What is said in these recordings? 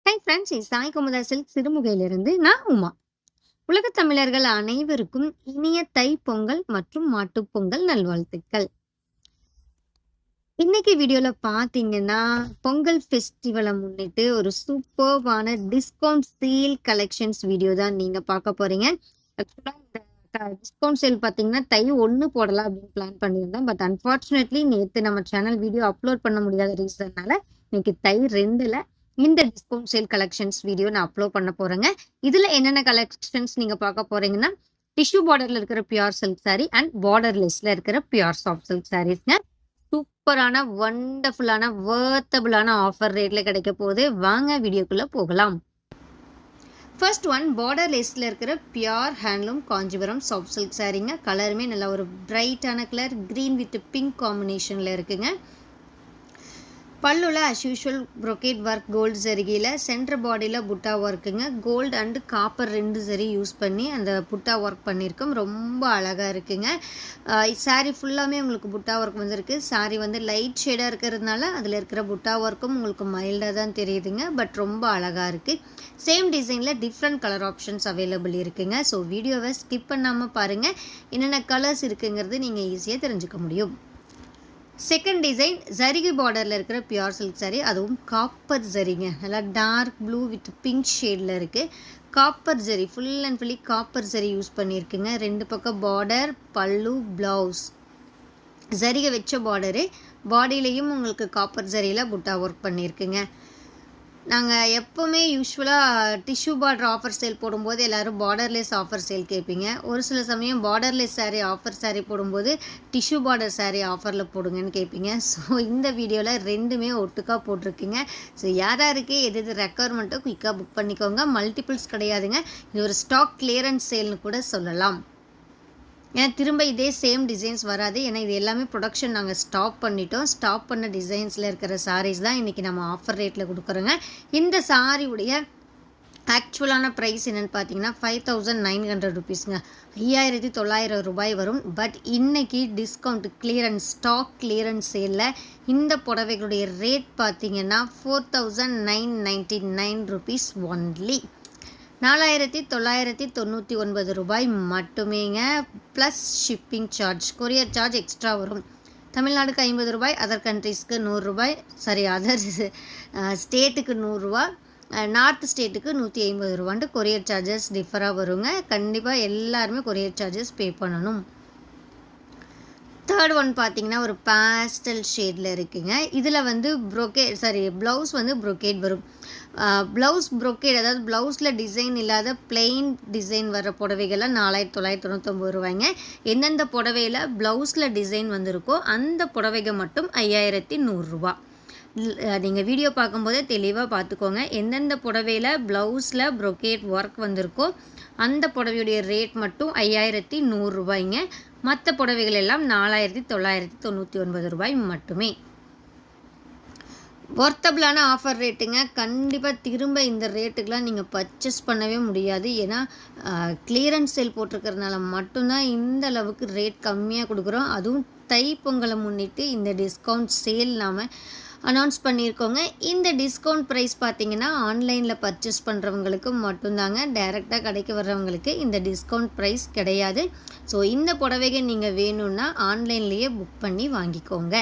High friends, Sai Kumudha silk சிறுமுகையிலிருந்து நான் உமா. உலகத் தமிழர்கள் அனைவருக்கும் இனிய தை பொங்கல் மற்றும் மாட்டுப் பொங்கல் நல்வாழ்த்துக்கள். இன்னைக்கு வீடியோல பாத்தீங்கன்னா, பொங்கல் ஃபெஸ்டிவலை முன்னிட்டு ஒரு சூப்பர்பான டிஸ்கவுண்ட் சேல் கலெக்ஷன்ஸ் வீடியோ தான் நீங்க பார்க்க போறீங்க. ஆக்சுவலா இந்த டிஸ்கவுண்ட் சேல் பாத்தீங்கன்னா தை 1 போடலாம் அப்படின்னு பிளான் பண்ணியிருந்தோம். பட் அன்பார்ச்சுனேட்லி நேத்து நம்ம சேனல் வீடியோ அப்லோட் பண்ண முடியாத ரீசன்னால இன்னைக்கு தை 2ல இந்த டிஸ்கவுண்ட் சேல் கலெக்ஷன்ஸ் வீடியோ நான் அப்லோட் பண்ண போறேங்க. இதுல என்னென்ன கலெக்ஷன்ஸ் நீங்க பார்க்க போறீங்கன்னா, டிஷ்யூ பார்டர்ல இருக்கிற பியூர் சில்க் சாரி அண்ட் பார்டர்லெஸ்ல இருக்கிற பியூர் சாஃப்ட் சில்க் சாரீஸ்ங்க. சூப்பரான வண்டர்ஃபுல்லான வர்த்தபிளான ஆஃபர் ரேட்ல கிடைக்க போகுது. வாங்க வீடியோக்குள்ள போகலாம். ஃபர்ஸ்ட் ஒன் பார்டர்லெஸ்ல இருக்கிற pure handloom Kanchipuram soft silk சாரீங்க. கலருமே நல்ல ஒரு பிரைட்டான கலர் கிரீன் வித் பிங்க் காம்பினேஷன்ல இருக்குங்க. பல்லுல as usual brocade work gold ஜரிகையில் சென்டர் பாடியில் புட்டா ஒர்க்குங்க. கோல்டு அண்டு காப்பர் 2 ஜரி யூஸ் பண்ணி அந்த புட்டா ஒர்க் பண்ணியிருக்கோம். ரொம்ப அழகாக இருக்குங்க. சாரீ ஃபுல்லாமே உங்களுக்கு புட்டா ஒர்க் வந்திருக்கு. சாரீ வந்து லைட் ஷேடாக இருக்கிறதுனால அதில் இருக்கிற புட்டா ஒர்க்கும் உங்களுக்கு மைல்டாக தான் தெரியுதுங்க. பட் ரொம்ப அழகாக இருக்குது. சேம் டிசைனில் டிஃப்ரெண்ட் கலர் ஆப்ஷன்ஸ் அவைலபிள் இருக்குங்க. ஸோ வீடியோவை ஸ்கிப் பண்ணாமல் பாருங்கள். என்னென்ன கலர்ஸ் இருக்குங்கிறது நீங்கள் ஈஸியாக தெரிஞ்சுக்க முடியும். செகண்ட் டிசைன் ஜரிகை பார்டரில் இருக்கிற பியூர் சில்க் சாரி, அதுவும் காப்பர் ஜரிங்க. நல்லா டார்க் ப்ளூ வித் பிங்க் ஷேடில் இருக்குது. Copper zari full and fully copper zari use பண்ணியிருக்குங்க. 2 பக்கம் பார்டர், பல்லு, ப்ளவுஸ் ஜரிகை வச்ச பார்டரு. பாடியிலையும் உங்களுக்கு காப்பர் ஜரியில் புட்டா ஒர்க் பண்ணியிருக்குங்க. நாங்கள் எப்போவுமே யூஸ்வலாக டிஷ்யூ பார்டர் ஆஃபர் சேல் போடும்போது எல்லோரும் பார்டர்லெஸ் ஆஃபர் சேல் கேட்பீங்க. ஒரு சில சமயம் பார்டர்லெஸ் சாரீ ஆஃபர் சாரீ போடும்போது டிஷ்யூ பார்டர் சாரீ ஆஃபரில் போடுங்கன்னு கேட்பீங்க. ஸோ இந்த வீடியோவில் ரெண்டுமே ஒட்டுக்காக போட்டிருக்குங்க. ஸோ யாராருக்கு எது ரெக்குவயர்மெண்ட்டோ குயிக்காக புக் பண்ணிக்கோங்க. மல்டிபிள்ஸ் கிடையாதுங்க. இது ஒரு ஸ்டாக் கிளியரன்ஸ் சேல்னு கூட சொல்லலாம். ஏன்னா திரும்ப இதே சேம் டிசைன்ஸ் வராது. ஏன்னா இது எல்லாமே ப்ரொடக்ஷன் நாங்கள் ஸ்டாப் பண்ணிட்டோம். ஸ்டாப் பண்ண டிசைன்ஸில் இருக்கிற சாரீஸ் தான் இன்றைக்கி நம்ம ஆஃபர் ரேட்டில் கொடுக்குறோங்க. இந்த சாரியுடைய ஆக்சுவலான ப்ரைஸ் என்னென்னு பார்த்தீங்கன்னா 5900 ருபீஸுங்க. 5900 ரூபாய் வரும். பட் இன்றைக்கி டிஸ்கவுண்ட் கிளியரன்ஸ் ஸ்டாக் கிளியரன்ஸ் சேலில் இந்த புடவைகளுடைய ரேட் பார்த்தீங்கன்னா 4999 ருபீஸ் ஒன்லி. 4999 ரூபாய் மட்டுமேங்க. Plus shipping charge, courier charge extra வரும். தமிழ்நாடுக்கு 50 ரூபாய், அதர் கண்ட்ரீஸ்க்கு 100 ரூபாய், அதர் ஸ்டேட்டுக்கு 100 ரூபா, நார்த் ஸ்டேட்டுக்கு 150 ரூபான்ட்டு கொரியர் சார்ஜஸ் டிஃபராக வருங்க. கண்டிப்பாக எல்லாருமே கொரியர் சார்ஜஸ் பே பண்ணணும். தேர்ட் ஒன் பார்த்தீங்கன்னா ஒரு பேஸ்டல் ஷேடில் இருக்குங்க. இதில் வந்து ப்ளவுஸ் வந்து ப்ரொக்கேட் வரும். ப்ளவுஸ் ப்ரொக்கேட், அதாவது ப்ளவுஸில் டிசைன் இல்லாத பிளெயின் டிசைன் வர புடவைகள்லாம் 4999 ரூபாய்ங்க. எந்தெந்த புடவையில் ப்ளவுஸில் டிசைன் வந்திருக்கோ அந்த புடவைகள் மட்டும் 5100 ரூபா. நீங்கள் வீடியோ பார்க்கும்போதே தெளிவாக பார்த்துக்கோங்க. எந்தெந்த புடவையில் ப்ளவுஸில் ப்ரொக்கேட் ஒர்க் வந்திருக்கோ அந்த புடவையுடைய ரேட் மட்டும் 5100 ரூபாய்ங்க. மற்ற புடவைகள் எல்லாம் 4999 ரூபாய் மட்டுமே. ஒர்த்தபிளான ஆஃபர் ரேட்டுங்க. கண்டிப்பாக திரும்ப இந்த ரேட்டுக்கெலாம் நீங்கள் பர்ச்சேஸ் பண்ணவே முடியாது. ஏன்னா கிளியரன்ஸ் சேல் போட்டிருக்கிறதுனால மட்டும்தான் இந்த அளவுக்கு ரேட் கம்மியாக கொடுக்குறோம். அதுவும் தை பொங்கலை முன்னிட்டு இந்த டிஸ்கவுண்ட் சேல் நாம் அனௌன்ஸ் பண்ணியிருக்கோங்க. இந்த டிஸ்கவுண்ட் ப்ரைஸ் பார்த்தீங்கன்னா ஆன்லைனில் பர்ச்சேஸ் பண்ணுறவங்களுக்கு மட்டும்தாங்க. டைரெக்டாக கடைக்கு வர்றவங்களுக்கு இந்த டிஸ்கவுண்ட் ப்ரைஸ் கிடையாது. ஸோ இந்த புடவைகள் நீங்கள் வேணும்னா ஆன்லைன்லேயே புக் பண்ணி வாங்கிக்கோங்க.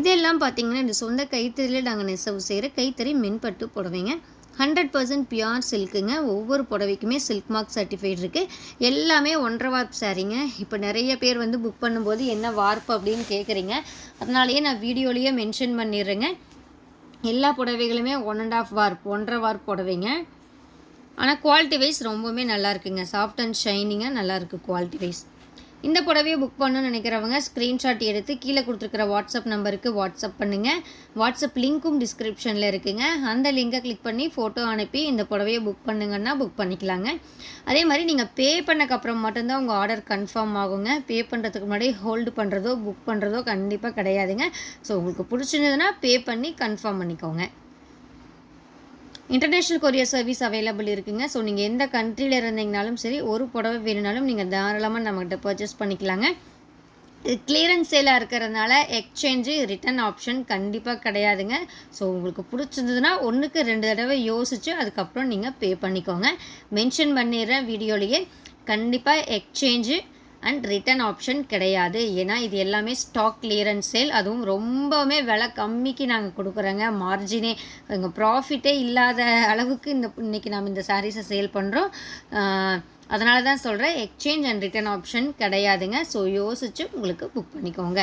இதெல்லாம் பார்த்தீங்கன்னா இந்த சொந்த கைத்தறியில் நாங்கள் நெசவு செய்கிற கைத்தறி மென்பட்டு புடவைங்க. 100% பியூர் சில்க்குங்க. ஒவ்வொரு புடவைக்குமே சில்க் மார்க் சர்டிஃபைட் இருக்குது. எல்லாமே 1.5 வார்ப் சாரீங்க. இப்போ நிறைய பேர் வந்து புக் பண்ணும்போது என்ன வார்ப்பு அப்படின்னு கேட்குறீங்க. அதனாலேயே நான் வீடியோலேயே மென்ஷன் பண்ணிடுறேங்க. எல்லா புடவைகளுமே 1.5 வார்ப் 1.5 வார்ப் புடவைங்க. ஆனால் குவாலிட்டி வைஸ் ரொம்பவுமே நல்லா இருக்குங்க. சாஃப்ட் அண்ட் ஷைனிங்காக நல்லாயிருக்கு குவாலிட்டி வைஸ். இந்த புடவையை புக் பண்ணணும்னு நினைக்கிறவங்க ஸ்க்ரீன்ஷாட் எடுத்து கீழே கொடுத்துருக்கிற வாட்ஸ்அப் நம்பருக்கு வாட்ஸ்அப் பண்ணுங்கள். வாட்ஸ்அப் லிங்க்கும் டிஸ்கிரிப்ஷனில் இருக்குங்க. அந்த லிங்கை கிளிக் பண்ணி ஃபோட்டோ அனுப்பி இந்த புடவையை புக் பண்ணுங்கன்னா புக் பண்ணிக்கலாங்க. அதே மாதிரி நீங்கள் பே பண்ணக்கப்புறம் மட்டும்தான் உங்கள் ஆர்டர் கன்ஃபார்ம் ஆகுங்க. பே பண்ணுறதுக்கு முன்னாடி ஹோல்டு பண்ணுறதோ புக் பண்ணுறதோ கண்டிப்பாக கிடையாதுங்க. ஸோ உங்களுக்கு பிடிச்சிருந்ததுன்னா பே பண்ணி கன்ஃபார்ம் பண்ணிக்கோங்க. இன்டர்நேஷ்னல் கொரியர் சர்வீஸ் அவைலபிள் இருக்குங்க. ஸோ நீங்கள் எந்த கண்ட்ரியில் இருந்தீங்கனாலும் சரி, ஒரு புடவை வேணுனாலும் நீங்கள் தாராளமாக நம்மகிட்ட பர்ச்சேஸ் பண்ணிக்கலாங்க. கிளியரன்ஸ் சேலாக இருக்கிறதுனால எக்ஸ்சேஞ்சு ரிட்டர்ன் ஆப்ஷன் கண்டிப்பாக கிடையாதுங்க. ஸோ உங்களுக்கு பிடிச்சிருந்ததுன்னா 1க்கு 2 தடவை யோசித்து அதுக்கப்புறம் நீங்கள் பே பண்ணிக்கோங்க. மென்ஷன் பண்ணிடுறேன் வீடியோலேயே. கண்டிப்பாக எக்ஸ்சேஞ்சு அண்ட் ரிட்டர்ன் ஆப்ஷன் கிடையாது. ஏன்னா இது எல்லாமே ஸ்டாக் கிளியரன்ஸ் சேல். அதுவும் ரொம்பவுமே விலை கம்மிக்கு நாங்கள் கொடுக்குறோங்க. மார்ஜினே எங்கள் ப்ராஃபிட்டே இல்லாத அளவுக்கு இன்றைக்கி நம்ம இந்த சாரீஸை சேல் பண்ணுறோம். அதனால தான் சொல்கிறேன், எக்ஸ்சேஞ்ச் அண்ட் ரிட்டர்ன் ஆப்ஷன் கிடையாதுங்க. ஸோ யோசித்து உங்களுக்கு புக் பண்ணிக்கோங்க.